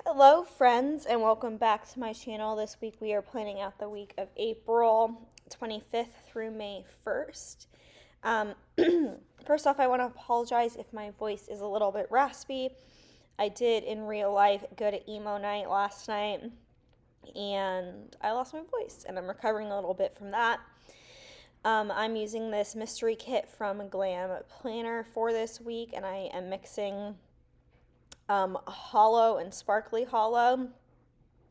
Hello friends and welcome back to my channel. This week we are planning out the week of April 25th through May 1st. Um, First off, I want to apologize if my voice is a little bit raspy. I did in real life go to emo night last night and I lost my voice and I'm recovering a little bit from that. I'm using this mystery kit from Glam Planner for this week and I am mixing hollow and sparkly hollow.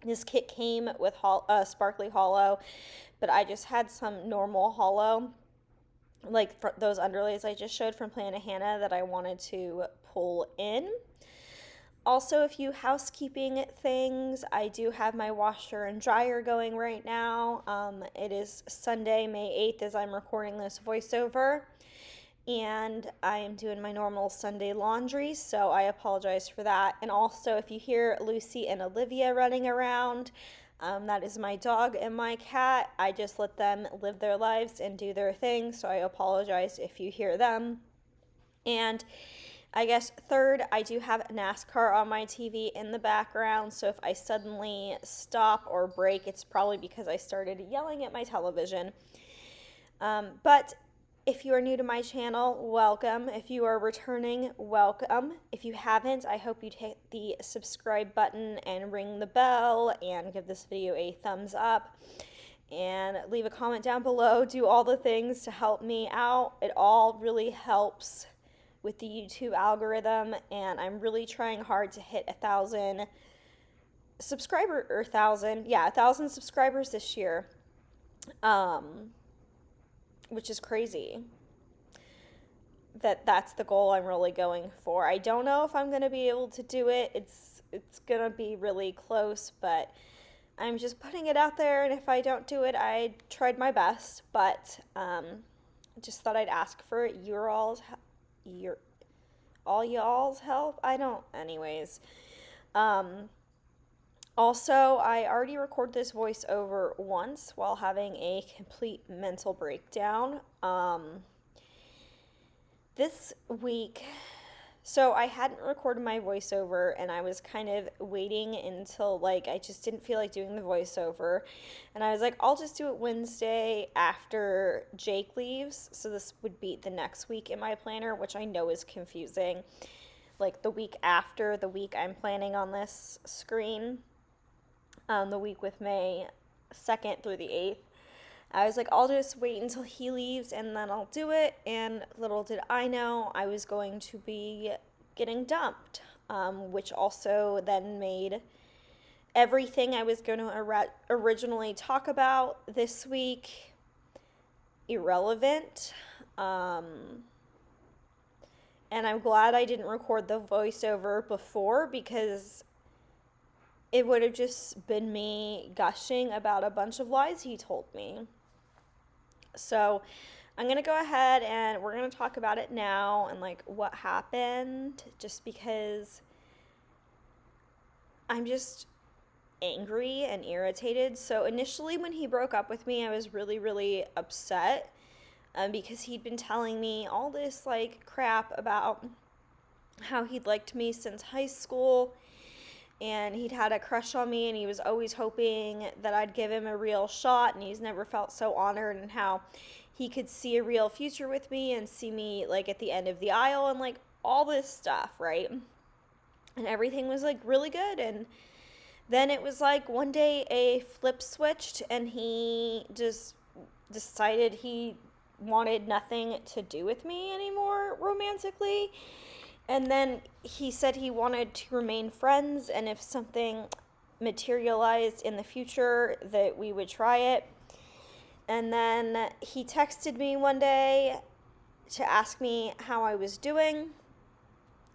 This kit came with sparkly hollow, but I just had some normal hollow, like those underlays I just showed from Plannahannah that I wanted to pull in. Also, a few housekeeping things. I do have my washer and dryer going right now. It is Sunday, May 8th as I'm recording this voiceover. And I am doing my normal Sunday laundry, so I apologize for that. And also, if you hear Lucy and Olivia running around, that is my dog and my cat. I just let them live their lives and do their thing, so I apologize if you hear them. And I guess third, I do have NASCAR on my TV in the background, so if I suddenly stop or break, it's probably because I started yelling at my television. But if you are new to my channel, welcome. If you are returning, welcome. If you haven't, I hope you'd hit the subscribe button and ring the bell and give this video a thumbs up and leave a comment down below. Do all the things to help me out. It all really helps with the YouTube algorithm, and I'm really trying hard to hit 1,000 subscribers this year. Which is crazy. That's the goal I'm really going for. I don't know if I'm going to be able to do it. It's going to be really close, but I'm just putting it out there, and if I don't do it, I tried my best, but just thought I'd ask for all y'all's help. Anyways. Also, I already recorded this voiceover once while having a complete mental breakdown. This week, so I hadn't recorded my voiceover and I was kind of waiting until I just didn't feel like doing the voiceover. And I was like, I'll just do it Wednesday after Jake leaves. So this would be the next week in my planner, which I know is confusing. Like the week after the week I'm planning on this screen. The week with May 2nd through the 8th. I was like, I'll just wait until he leaves and then I'll do it. And little did I know I was going to be getting dumped, which also then made everything I was going to originally talk about this week irrelevant. And I'm glad I didn't record the voiceover before because it would have just been me gushing about a bunch of lies he told me. So I'm going to go ahead and we're going to talk about it now and what happened, just because I'm just angry and irritated. So initially when he broke up with me, I was really, really upset because he'd been telling me all this crap about how he'd liked me since high school. And he'd had a crush on me and he was always hoping that I'd give him a real shot, and he's never felt so honored, and how he could see a real future with me and see me at the end of the aisle and all this stuff, right? And everything was really good. And then it was one day a flip switched and he just decided he wanted nothing to do with me anymore romantically. And then he said he wanted to remain friends, and if something materialized in the future, that we would try it. And then he texted me one day to ask me how I was doing.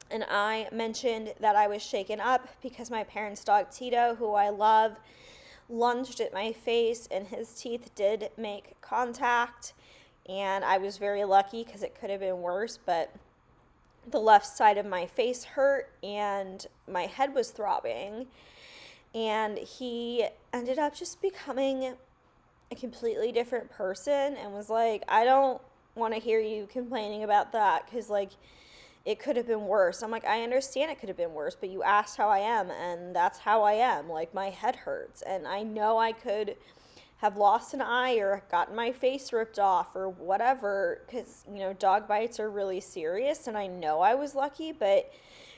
And I mentioned that I was shaken up because my parents' dog Tito, who I love, lunged at my face and his teeth did make contact. And I was very lucky because it could have been worse, but the left side of my face hurt and my head was throbbing, and he ended up just becoming a completely different person and was like, I don't want to hear you complaining about that because it could have been worse. I'm like, I understand it could have been worse, but you asked how I am, and that's how I am. Like, my head hurts, and I know I could have lost an eye or gotten my face ripped off or whatever, because, dog bites are really serious, and I know I was lucky, but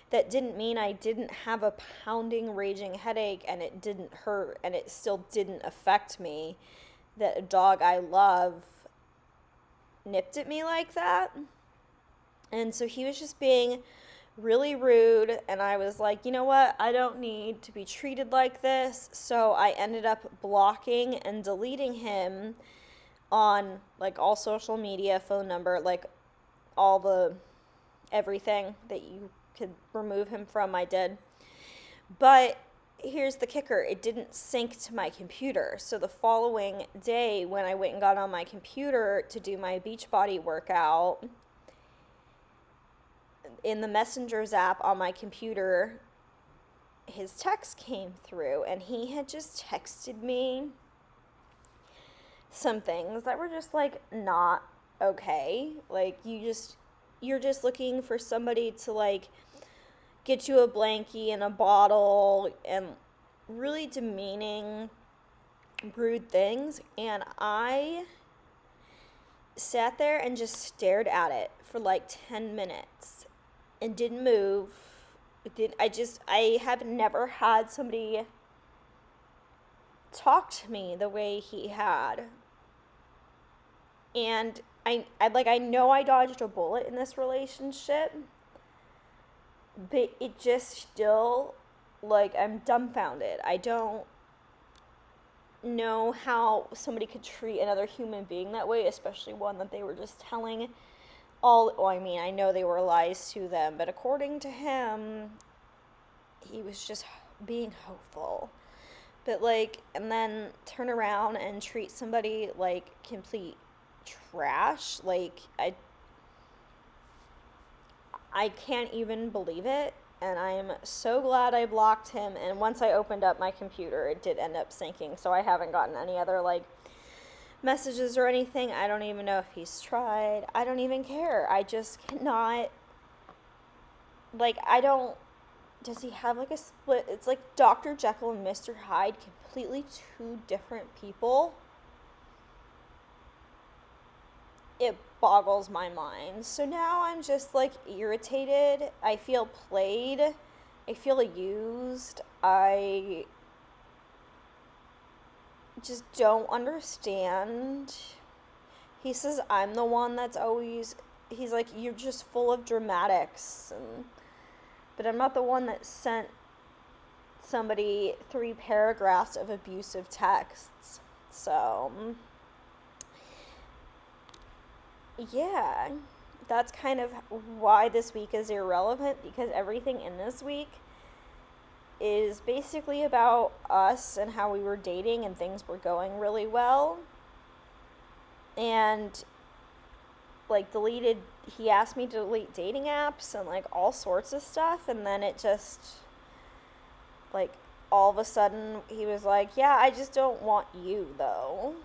that didn't mean I didn't have a pounding, raging headache, and it didn't hurt, and it still didn't affect me, that a dog I love nipped at me like that. And so he was just being really rude, and I was like, you know what, I don't need to be treated like this. So I ended up blocking and deleting him on like all social media, phone number, like all the everything that you could remove him from, I did. But here's the kicker, it didn't sync to my computer. So the following day, when I went and got on my computer to do my Beachbody workout, in the Messengers app on my computer, his text came through, and he had just texted me some things that were just like not okay. Like, you're just looking for somebody to like get you a blankie and a bottle, and really demeaning, rude things. And I sat there and just stared at it for like 10 minutes and didn't move. I have never had somebody talk to me the way he had. And I know I dodged a bullet in this relationship, but it just still, like, I'm dumbfounded. I don't know how somebody could treat another human being that way, especially one that they were just telling I know they were lies to them, but according to him, he was just being hopeful. But like, and then turn around and treat somebody like complete trash. Like, I can't even believe it, and I'm so glad I blocked him. And once I opened up my computer, it did end up syncing, so I haven't gotten any other like messages or anything. I don't even know if he's tried. I don't even care. I just cannot, like, does he have like a split? It's like Dr. Jekyll and Mr. Hyde, completely two different people. It boggles my mind. So now I'm just like irritated. I feel played. I feel used. I just don't understand. He says I'm the one that's always, he's like, you're just full of dramatics, but I'm not the one that sent somebody 3 paragraphs of abusive texts. So yeah, that's kind of why this week is irrelevant, because everything in this week is basically about us and how we were dating and things were going really well. And like he asked me to delete dating apps and like all sorts of stuff, and then it just like all of a sudden he was like, yeah, I just don't want you though.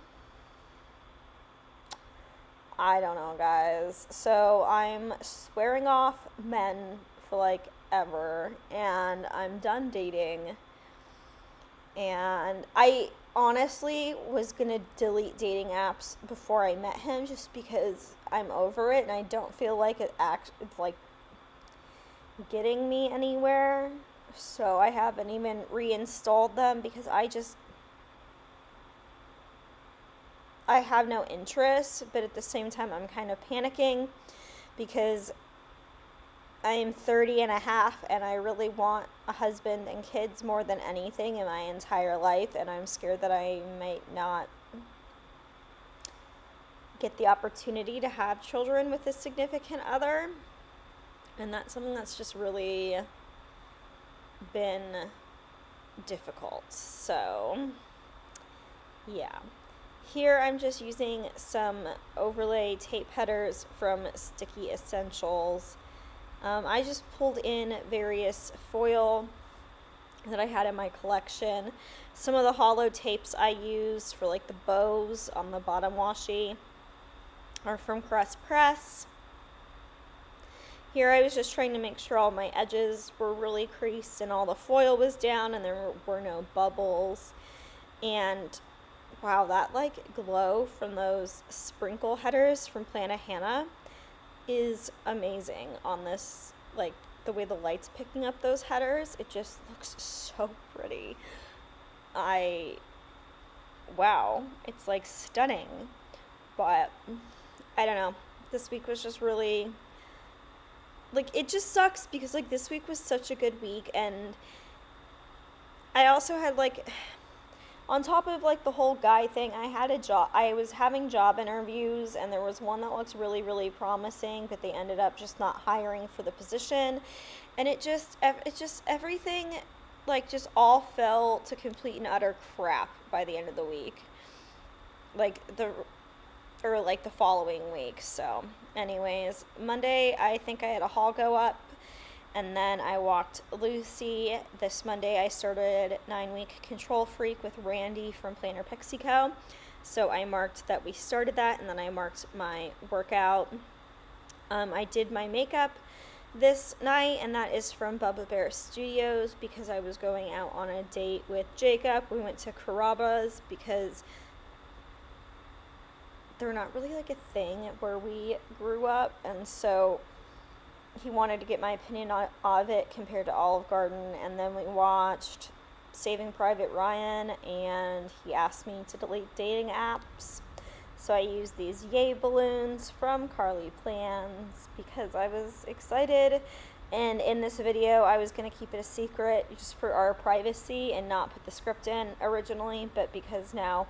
I don't know, guys. So I'm swearing off men for like ever, and I'm done dating. And I honestly was gonna delete dating apps before I met him, just because I'm over it and I don't feel like it's like getting me anywhere. So I haven't even reinstalled them, because I have no interest. But at the same time, I'm kind of panicking because I am 30 and a half, and I really want a husband and kids more than anything in my entire life, and I'm scared that I might not get the opportunity to have children with a significant other, and that's something that's just really been difficult. So yeah, here I'm just using some overlay tape headers from Sticky Essentials. I just pulled in various foil that I had in my collection. Some of the hollow tapes I used for like the bows on the bottom washi are from Crest Press. Here I was just trying to make sure all my edges were really creased and all the foil was down and there were no bubbles. And wow, that like glow from those sprinkle headers from Plannahannah is amazing on this, like the way the light's picking up those headers. It just looks so pretty. Wow, it's like stunning. But I don't know. This week was just really, like, it just sucks because like this week was such a good week, and I also had like, on top of like the whole guy thing, I was having job interviews, and there was one that looked really, really promising, but they ended up just not hiring for the position. And it just everything like just all fell to complete and utter crap by the end of the week. Like the following week. So anyways, Monday I think I had a haul go up, and then I walked Lucy. This Monday I started 9-week Control Freak with Randy from Planner Pixie Co. So I marked that we started that, and then I marked my workout. I did my makeup this night, and that is from Bubba Bear Studios because I was going out on a date with Jacob. We went to Carrabba's because they're not really like a thing where we grew up, and so he wanted to get my opinion of it compared to Olive Garden. And then we watched Saving Private Ryan, and he asked me to delete dating apps. So I used these yay balloons from RoseyPlans because I was excited. And in this video, I was going to keep it a secret just for our privacy and not put the script in originally, but because now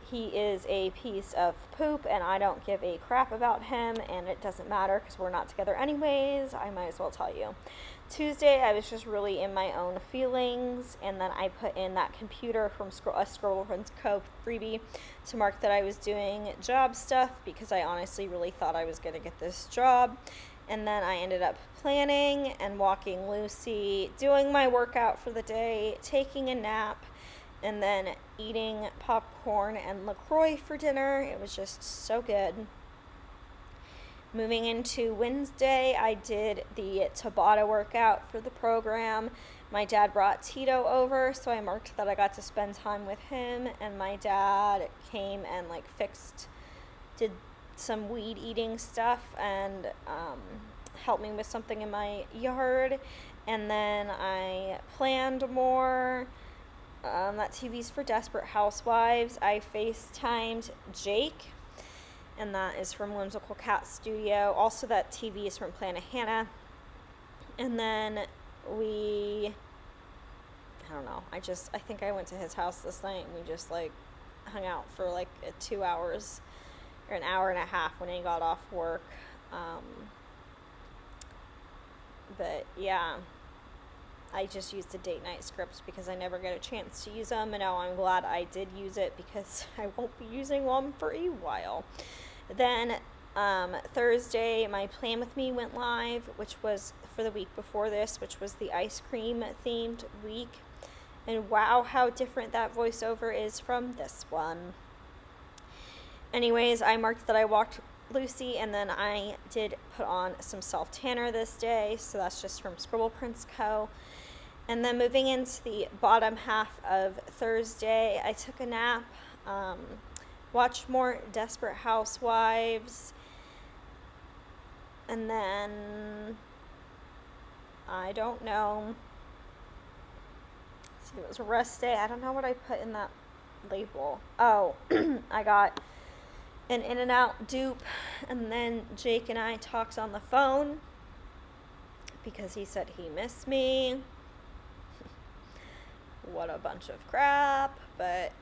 he is a piece of poop and I don't give a crap about him, and it doesn't matter because we're not together anyways, I might as well tell you. Tuesday, I was just really in my own feelings, and then I put in that computer from a Scrollfriends Co. freebie to mark that I was doing job stuff because I honestly really thought I was going to get this job. And then I ended up planning and walking Lucy, doing my workout for the day, taking a nap, and then eating popcorn and LaCroix for dinner. It was just so good. Moving into Wednesday, I did the Tabata workout for the program. My dad brought Tito over, so I marked that I got to spend time with him, and my dad came and like did some weed eating stuff and helped me with something in my yard. And then I planned more. That TV's for Desperate Housewives. I FaceTimed Jake, and that is from Whimsical Cat Studio. Also, that TV is from Plannahannah. And then I don't know, I think I went to his house this night, and we just like hung out for like 2 hours or an hour and a half when he got off work. But yeah, I just used the date night scripts because I never get a chance to use them, and now I'm glad I did use it because I won't be using them for a while. Then Thursday, my Plan With Me went live, which was for the week before this, which was the ice cream themed week. And wow, how different that voiceover is from this one. Anyways, I marked that I walked Lucy, and then I did put on some self-tanner this day, so that's just from Scribble Prints Co. And then moving into the bottom half of Thursday, I took a nap, watched more Desperate Housewives, and then I don't know. Let's see, it was a rest day. I don't know what I put in that label. Oh, I got an In-N-Out dupe, and then Jake and I talked on the phone because he said he missed me. What a bunch of crap, but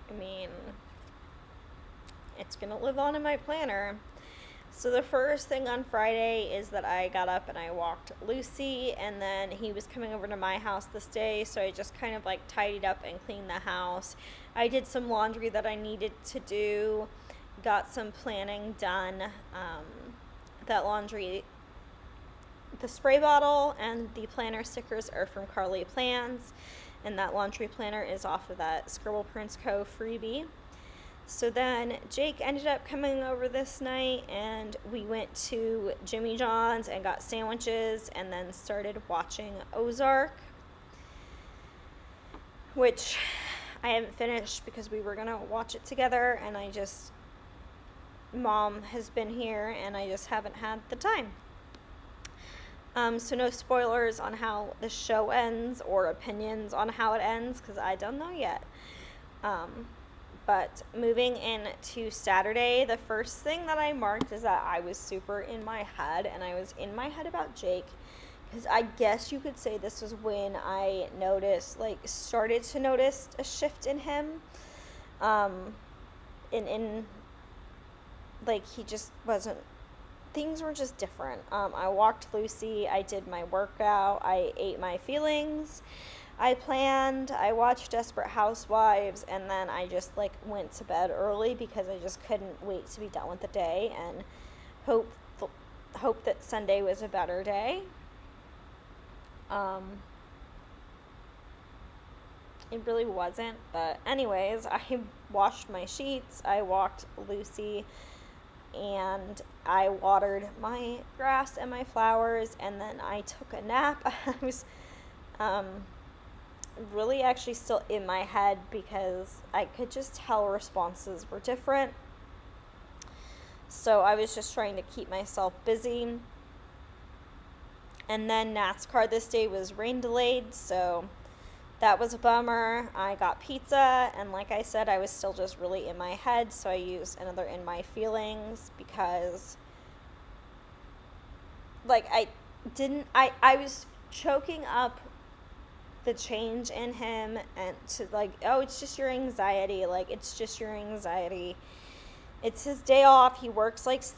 I mean, it's gonna live on in my planner. So the first thing on Friday is that I got up and I walked Lucy, and then he was coming over to my house this day, so I just kind of like tidied up and cleaned the house. I did some laundry that I needed to do, got some planning done. That laundry, the spray bottle and the planner stickers are from RoseyPlans, and that laundry planner is off of that Scribble Prints Co. freebie. So then Jake ended up coming over this night, and we went to Jimmy John's and got sandwiches and then started watching Ozark, which I haven't finished because we were going to watch it together, and Mom has been here and I just haven't had the time. So no spoilers on how the show ends or opinions on how it ends because I don't know yet. But moving into Saturday, the first thing that I marked is that I was super in my head, and I was in my head about Jake, because I guess you could say this was when I started to notice a shift in him. He just wasn't, things were just different. I walked Lucy, I did my workout, I ate my feelings, I planned, I watched Desperate Housewives, and then I just went to bed early because I just couldn't wait to be done with the day and hope that Sunday was a better day. It really wasn't, but anyways, I washed my sheets, I walked Lucy, and I watered my grass and my flowers, and then I took a nap. I was really actually still in my head because I could just tell responses were different. So I was just trying to keep myself busy. And then NASCAR this day was rain delayed, so that was a bummer. I got pizza, and like I said, I was still just really in my head, so I used another in my feelings because I was choking up the change in him, and to it's just your anxiety, it's just your anxiety. It's his day off. He works he's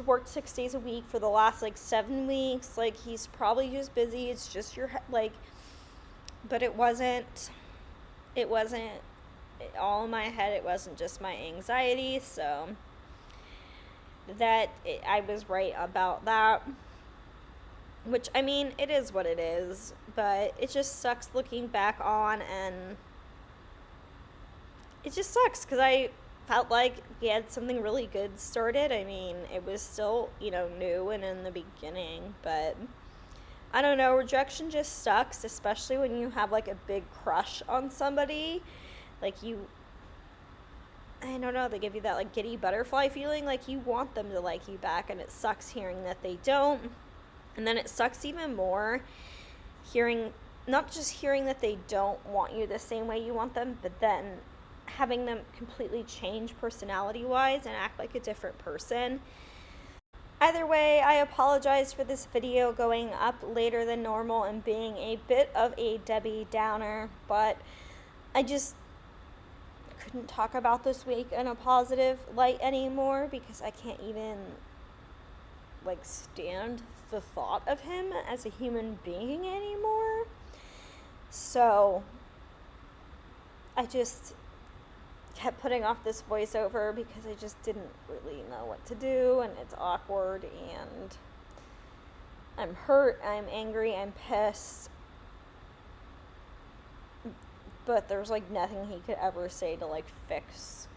worked 6 days a week for the last 7 weeks. He's probably just busy. It's just but it wasn't all in my head. It wasn't just my anxiety. So I was right about that, which, I mean, it is what it is, but it just sucks looking back on, and it just sucks because I felt like we had something really good started. I mean, it was still, new and in the beginning, but I don't know, rejection just sucks, especially when you have a big crush on somebody. I don't know, they give you that giddy butterfly feeling, you want them to like you back, and it sucks hearing that they don't. And then it sucks even more not just hearing that they don't want you the same way you want them, but then having them completely change personality-wise and act like a different person. Either way, I apologize for this video going up later than normal and being a bit of a Debbie Downer, but I just couldn't talk about this week in a positive light anymore because I can't even stand the thought of him as a human being anymore. So I just kept putting off this voiceover because I just didn't really know what to do, and it's awkward, and I'm hurt, I'm angry, I'm pissed, but there's nothing he could ever say to fix.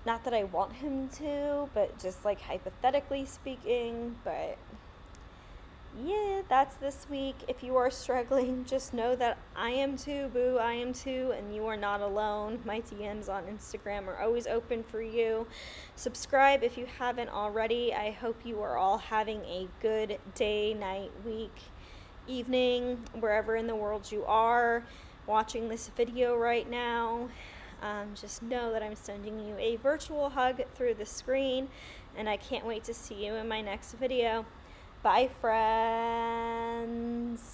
Not that I want him to, but just hypothetically speaking. But yeah, that's this week. If you are struggling, just know that I am too, boo. I am too, and you are not alone. My DMs on Instagram are always open for you. Subscribe if you haven't already. I hope you are all having a good day, night, week, evening, wherever in the world you are watching this video right now. Just know that I'm sending you a virtual hug through the screen, and I can't wait to see you in my next video. Bye, friends.